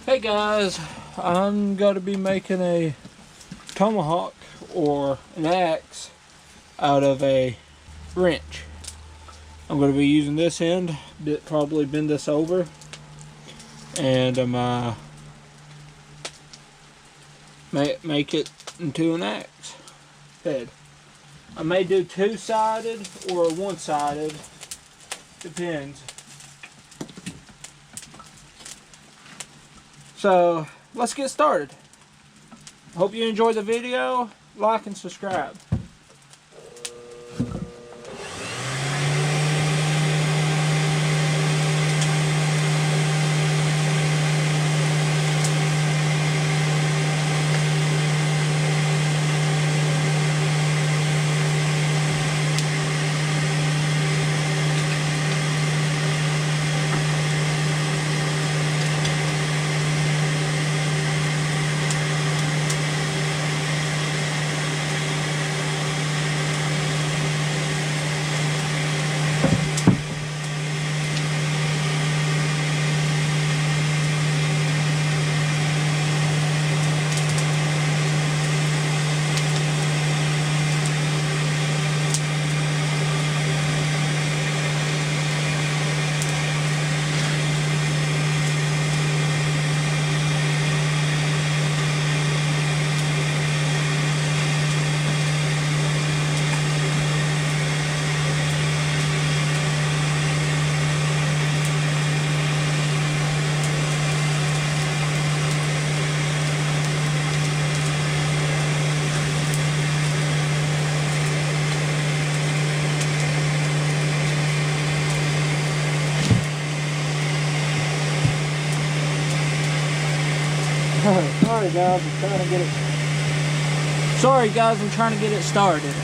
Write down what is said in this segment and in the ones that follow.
Hey guys, I'm going to be making a tomahawk or an axe out of a wrench. I'm going to be using this end, probably bend this over, and I'm make it into an axe head. I may do two-sided or one-sided, depends. So let's get started. Hope you enjoy the video. Like and subscribe. Sorry guys, I'm trying to get it. Sorry guys, I'm trying to get it started.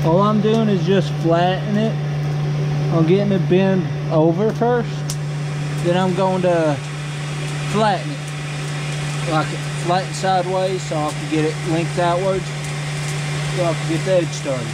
All I'm doing is just flatten it. I'm getting it bent over first. Then I'm going to flatten it. Like flatten sideways so I can get it length outwards. So I can get the edge started.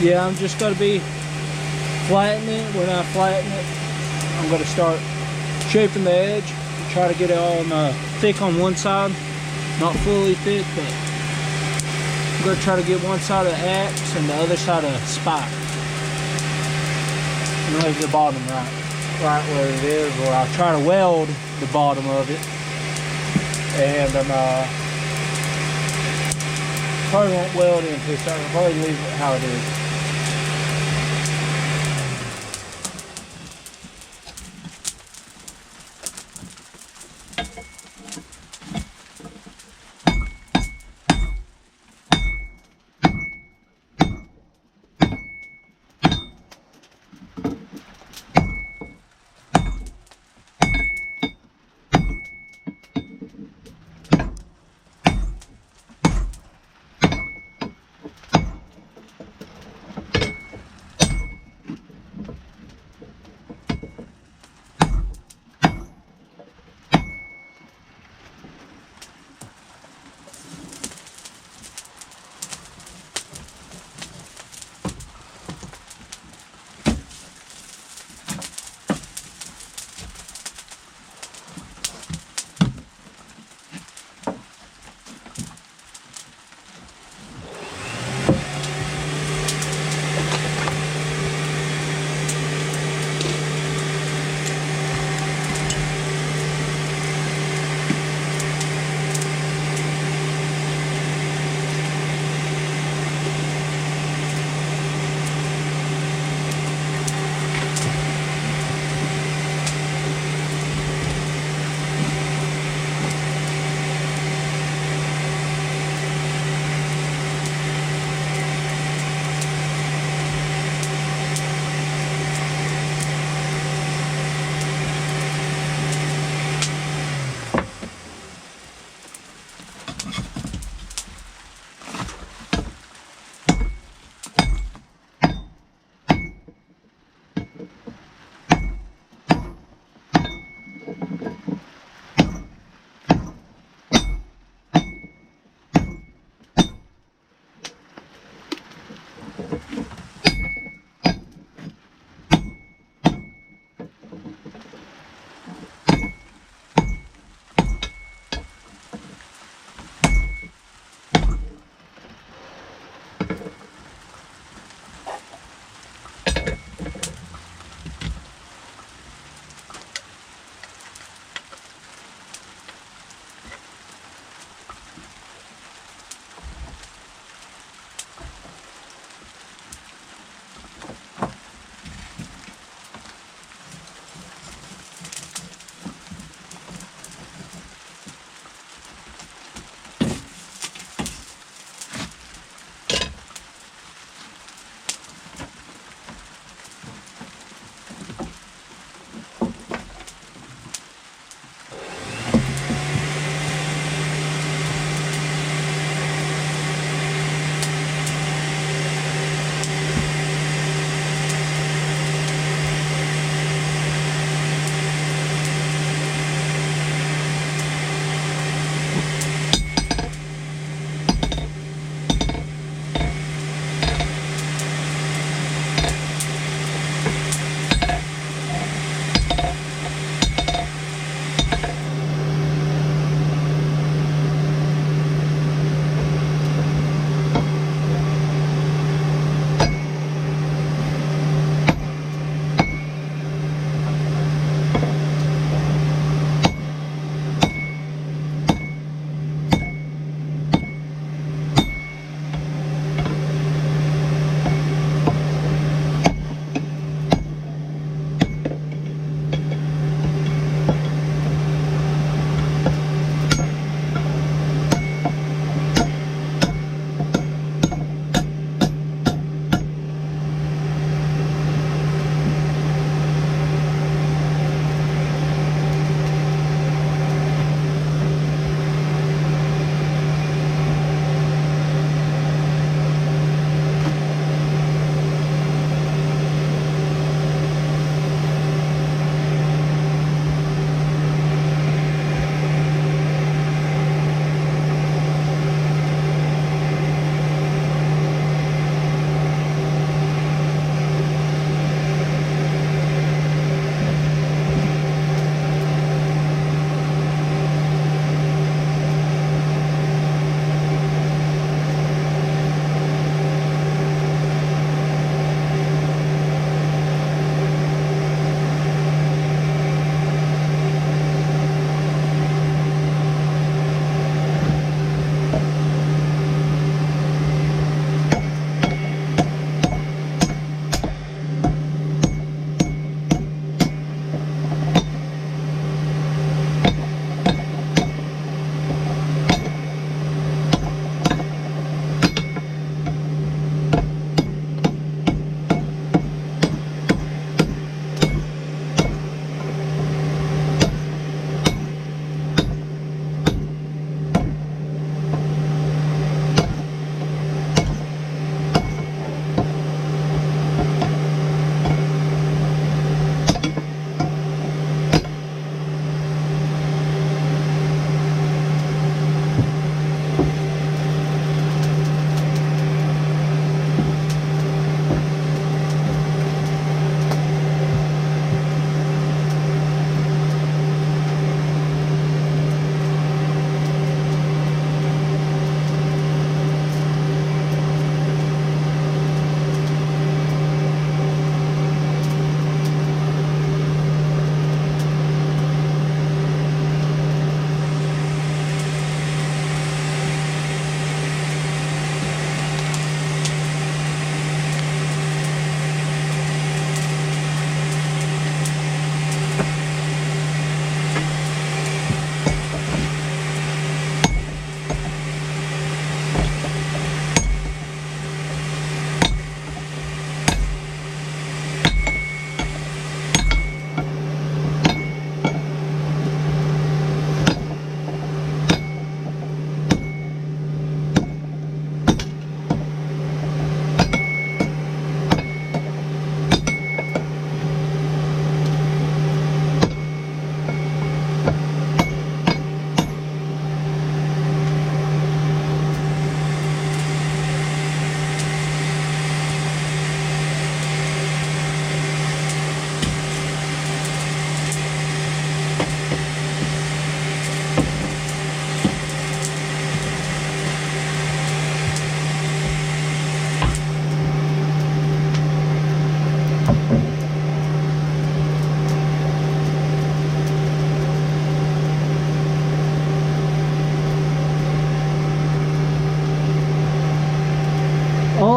yeah, I'm just gonna be flattening it. When I flatten it, I'm gonna start shaping the edge. Try to get it all thick on one side, not fully thick, but I'm gonna try to get one side of the axe and the other side of spike. And leave the bottom right where it is, or I'll try to weld the bottom of it. And I'm probably won't weld into it, so I'll probably leave it how it is.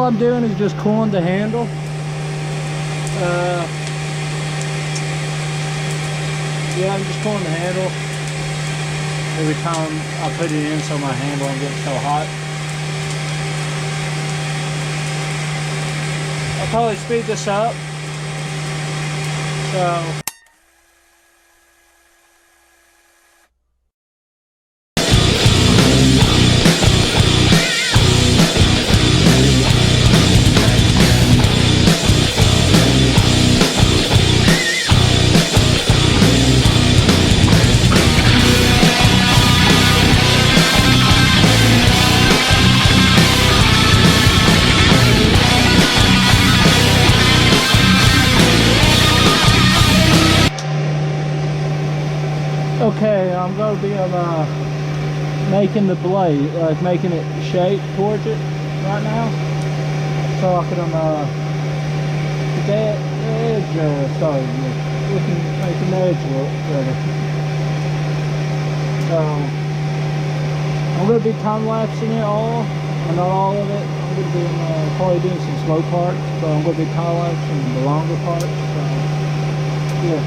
I'm doing is just cooling the handle. Yeah, I'm just cooling the handle every time I put it in so my handle don't get so hot. I'll probably speed this up. So okay, I'm gonna be making the blade, like making it shape towards it right now, so I can get that edge started. Making the edge look better. I'm gonna be time lapsing it all, or not all of it. I'm gonna be probably doing some slow parts, but I'm gonna be time lapsing the longer parts. So yeah.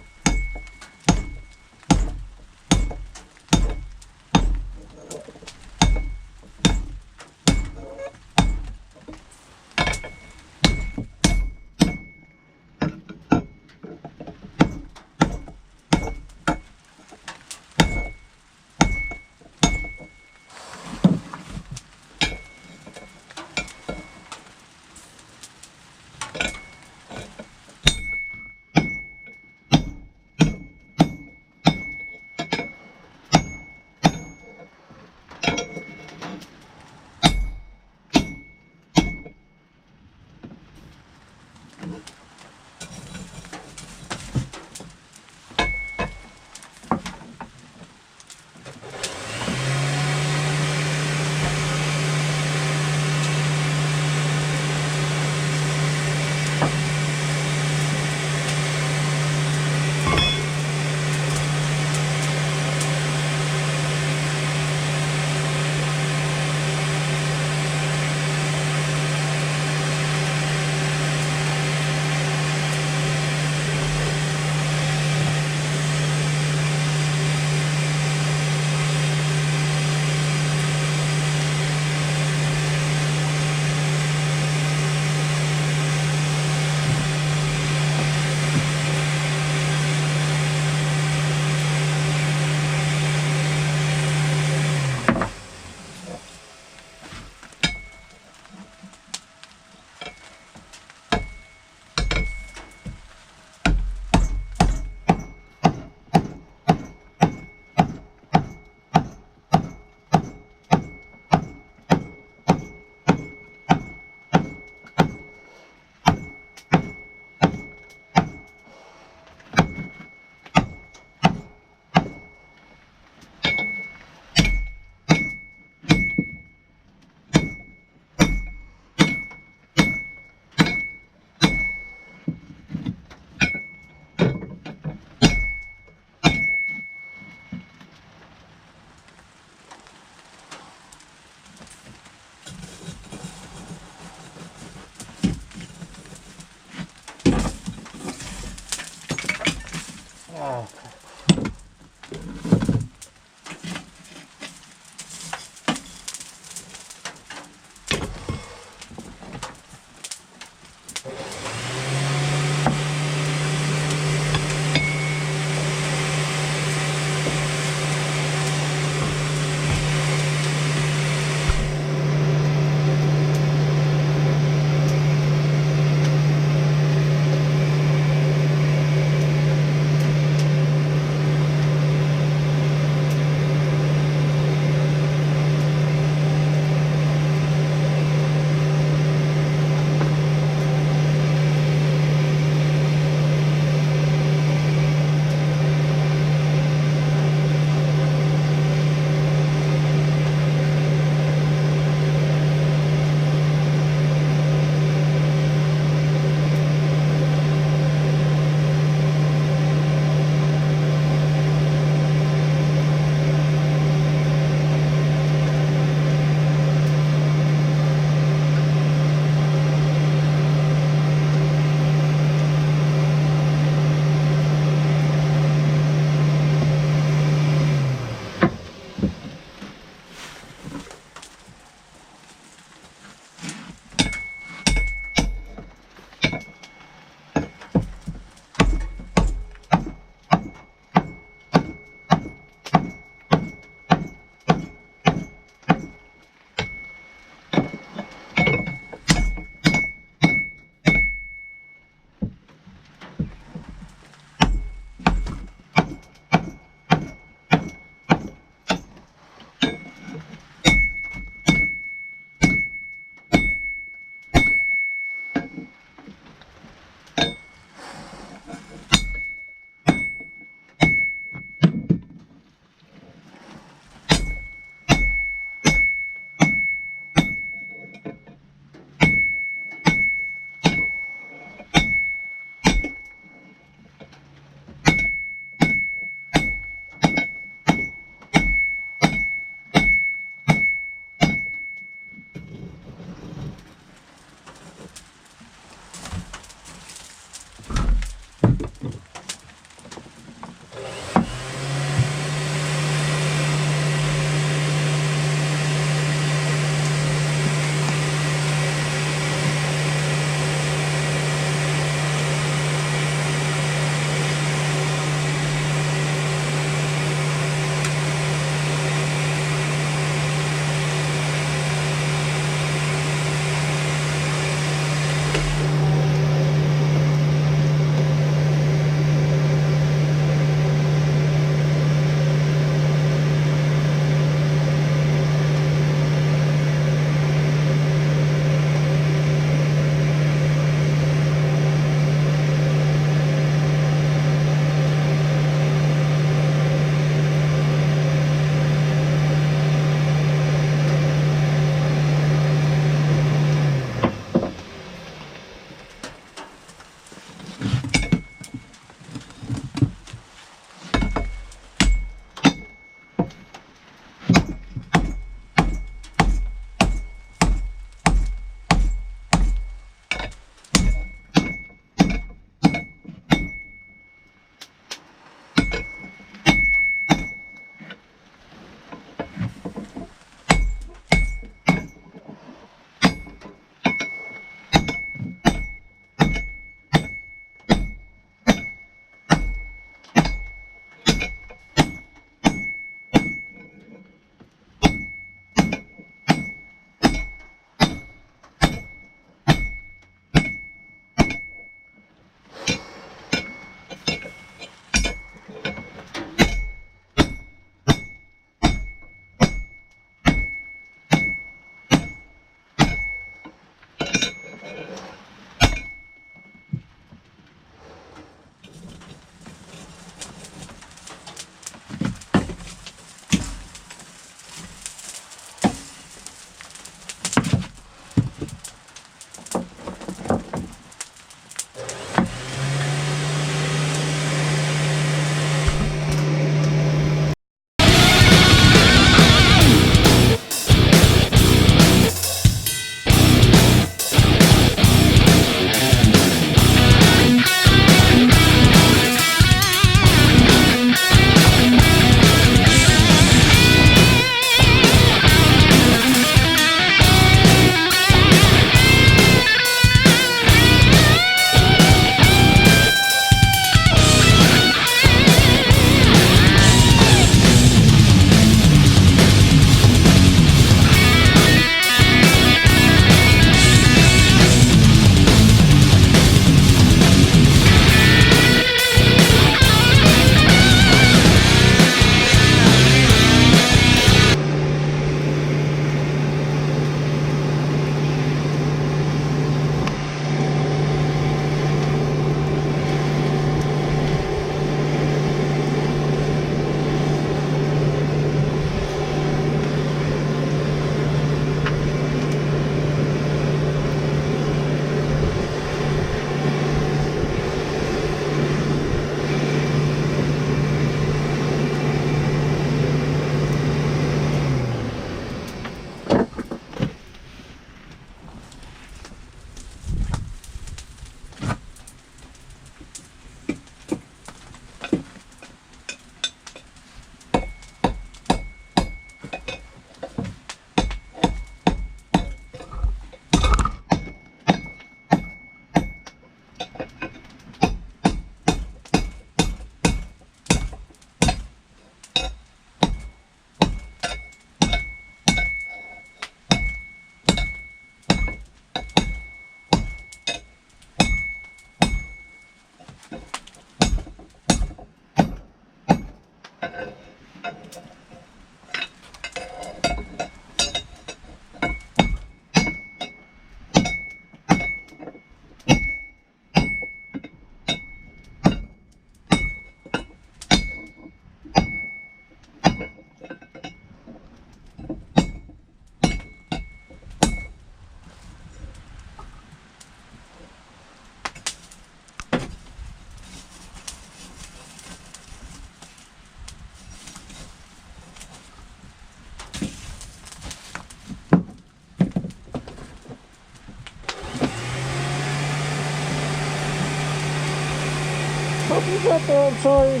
Hope you got there, I'm sorry.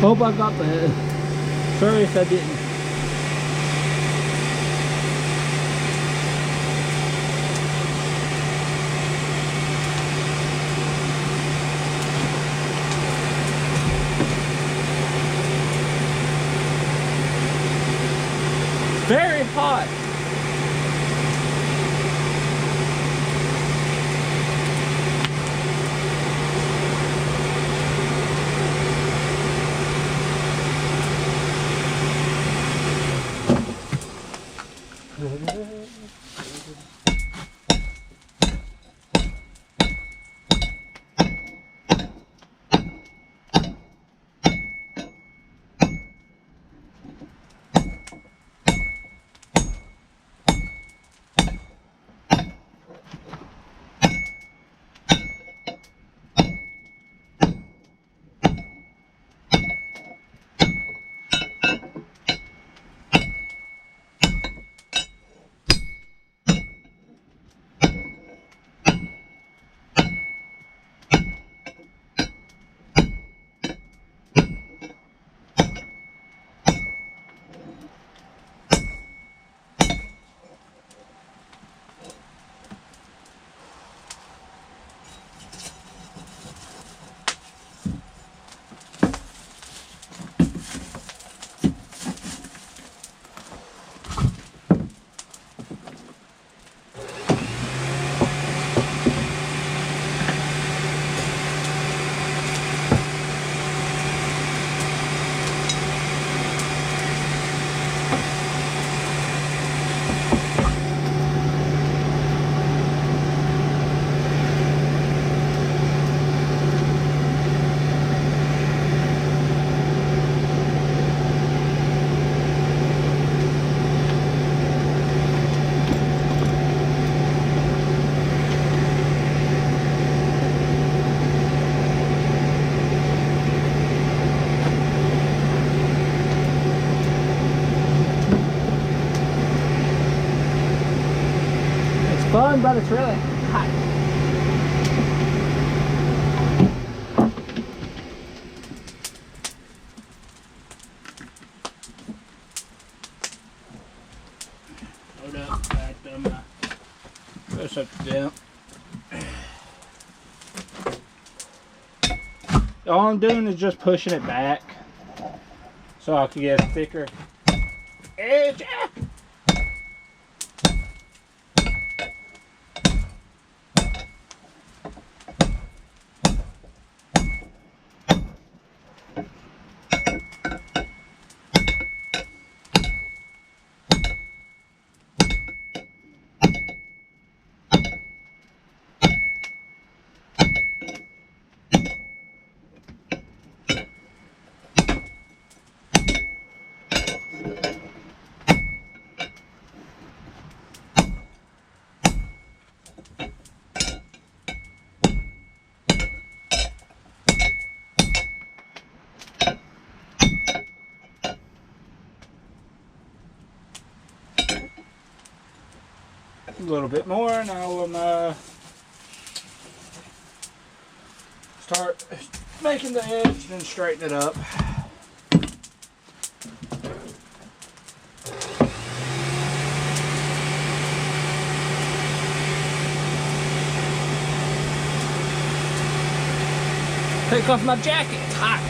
Hope I got that. Sorry if I didn't. Very hot. Fun, but it's really hot. Hold up, back to my push up the down. All I'm doing is just pushing it back so I can get a thicker edge. A little bit more, and I will start making the edge and straighten it up. Take off my jacket, it's hot.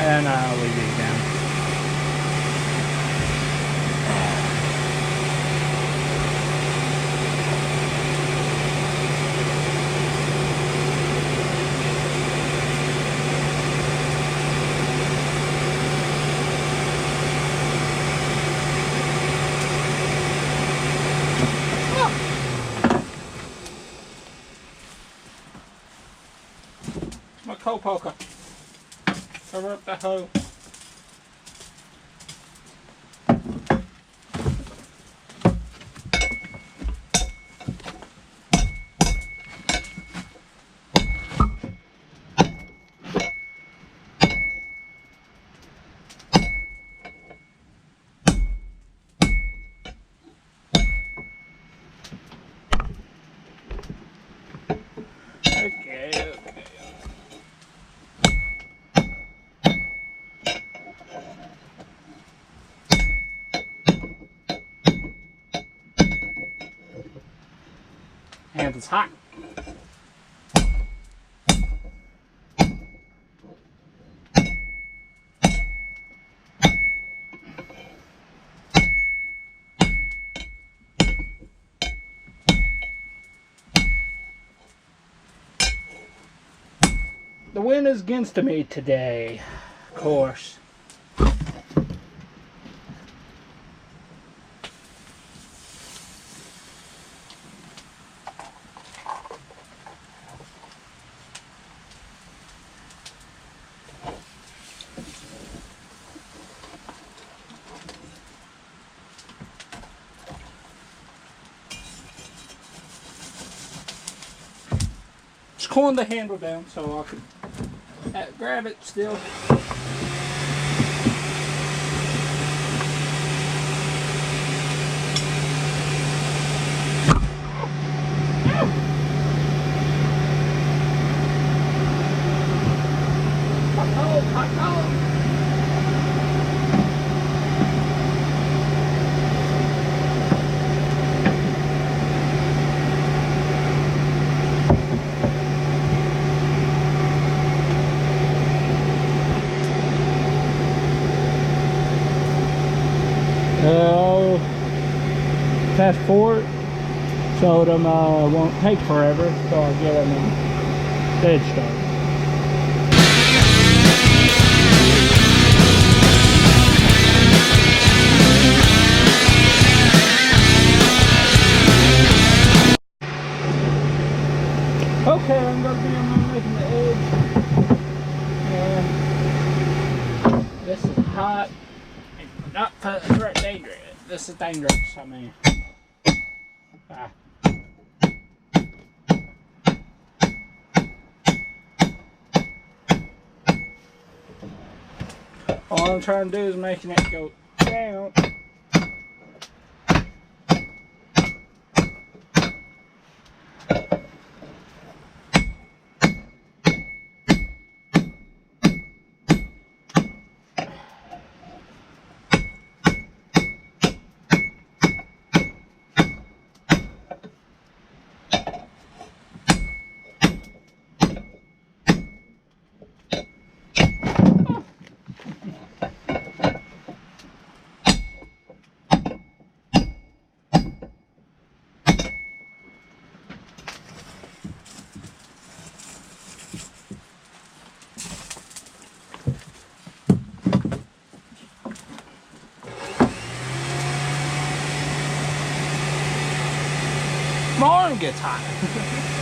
And I'll leave it down. My coal poker. Cover up the hole. handle's hot. The wind is against me today, of course. Just coiling the handle down so I can grab it still. Fast forward so them won't take forever, so I'll get them dead start. Okay, I'm gonna be on making the edge. This is hot. Not for dangerous. This is dangerous, I mean. All I'm trying to do is making it go down. My arm gets hot.